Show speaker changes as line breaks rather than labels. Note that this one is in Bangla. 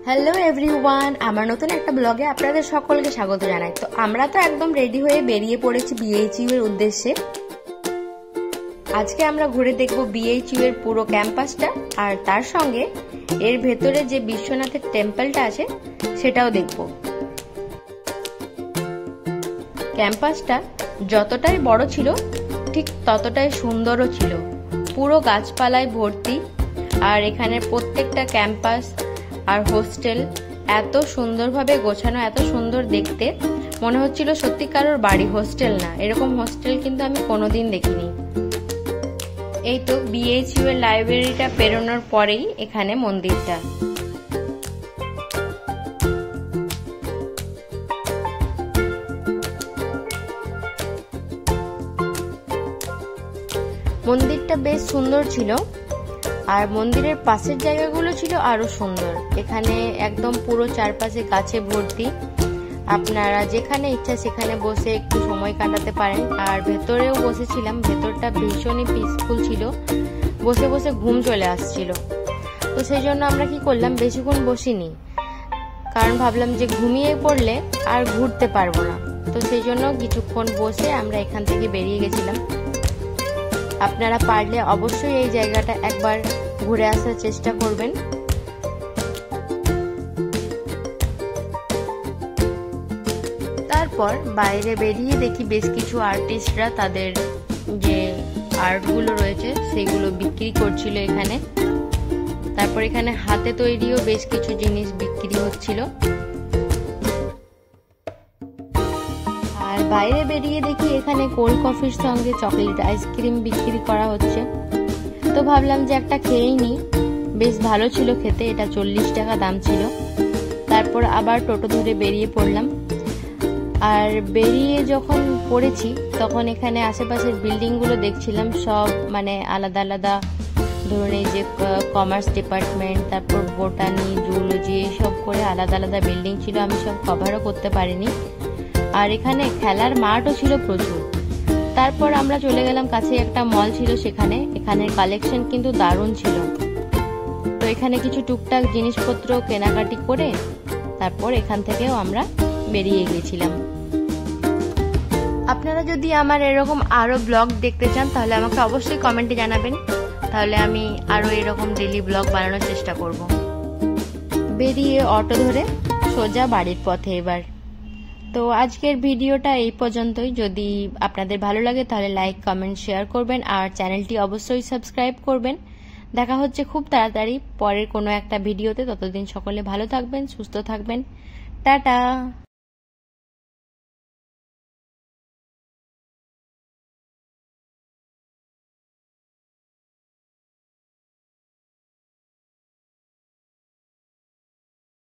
হ্যালো এভরিওয়ান, আমার নতুন একটা ব্লগে আপনাদের সকলকে স্বাগত জানাই। তো আমরা তো একদম রেডি হয়ে বেরিয়ে পড়েছি BHU এর উদ্দেশ্যে। আজকে আমরা ঘুরে দেখব BHU এর পুরো ক্যাম্পাসটা, আর তার সঙ্গে এর ভেতরে যে বিশ্বনাথের টেম্পলটা আছে সেটাও দেখব। ক্যাম্পাসটা যতটাই বড় ছিল ঠিক ততটাই সুন্দরও ছিল, পুরো গাছপালায় ভর্তি। আর এখানে প্রত্যেকটা ক্যাম্পাস আর হোস্টেল এত সুন্দরভাবে গোছানো, এত সুন্দর দেখতে, মনে হচ্ছিল সত্যি কারোর বাড়ি, হোস্টেল না। এরকম হোস্টেল কিন্তু আমি কোনোদিন দেখিনি। এই তো BHU এর লাইব্রেরিটা পেরোনোর পরেই এখানে মন্দিরটা। মন্দিরটা বেশ সুন্দর ছিল, আর মন্দিরের পাশের জায়গাগুলো ছিল আরো সুন্দর। এখানে একদম পুরো চারপাশে গাছে ভর্তি, আপনারা যেখানে ইচ্ছা সেখানে বসে একটু সময় কাটাতে পারেন। আর ভেতরেও বসেছিলাম, ভেতরটা ভীষণই পিসফুল ছিল, বসে বসে ঘুম চলে আসছিল। তো সেই জন্য আমরা কি করলাম, বেশিক্ষণ বসিনি, কারণ ভাবলাম যে ঘুমিয়ে পড়লে আর ঘুরতে পারবো না। তো সেই জন্য কিছুক্ষণ বসে আমরা এখান থেকে বেরিয়ে গেছিলাম। আপনারা পারলে অবশ্যই এই জায়গাটা একবার ঘুরে আসার চেষ্টা করবেন। তারপর বাইরে বেরিয়ে দেখি বেশ কিছু আর্টিস্টরা তাদের যে আর্টগুলো রয়েছে সেগুলো বিক্রি করছিল এখানে। তারপর এখানে হাতে তৈরিও বেশ কিছু জিনিস বিক্রি হচ্ছিল। আর বাইরে বেরিয়ে দেখি এখানে কোল্ড কফির সঙ্গে চকলেট আইসক্রিম বিক্রি করা হচ্ছে। তো ভাবলাম যে একটা খেয়েই নিই, বেশ ভালো ছিল খেতে, এটা 40 টাকা দাম ছিল। তারপর আবার টোটো ধরে বেরিয়ে পড়লাম। আর বেরিয়ে যখন পড়েছি তখন এখানে আশেপাশের বিল্ডিংগুলো দেখছিলাম, সব মানে আলাদা আলাদা। ধরুন এই যে কমার্স ডিপার্টমেন্ট, তারপর বোটানি, জুলজি, সব করে আলাদা আলাদা বিল্ডিং ছিল, আমি সব কভারও করতে পারিনি। আর এখানে খেলার মাঠও ছিল প্রচুর। তারপর আমরা চলে গেলাম, কাছে একটা মল ছিল সেখানে। এখানের কালেকশন কিন্তু দারুণ ছিল। তো এখানে কিছু টুকটাক জিনিসপত্র কেনাকাটি করে তারপর এখান থেকেও আমরা বেরিয়ে গিয়েছিলাম। আপনারা যদি আমার এরকম আরো ব্লগ দেখতে চান তাহলে আমাকে অবশ্যই কমেন্টে জানাবেন, তাহলে আমি আরো এরকম ডেইলি ব্লগ বানানোর চেষ্টা করব। বেরিয়ে অটো ধরে সোজা বাড়ির পথে এবার। তো আজকের ভিডিওটা এই পর্যন্তই। যদি আপনাদের ভালো লাগে তাহলে লাইক, কমেন্ট, শেয়ার করবেন, আর চ্যানেলটি অবশ্যই সাবস্ক্রাইব করবেন। দেখা হচ্ছে খুব তাড়াতাড়ি পরের কোনো একটা ভিডিওতে। ততদিন সকলে ভালো থাকবেন, সুস্থ থাকবেন। টাটা।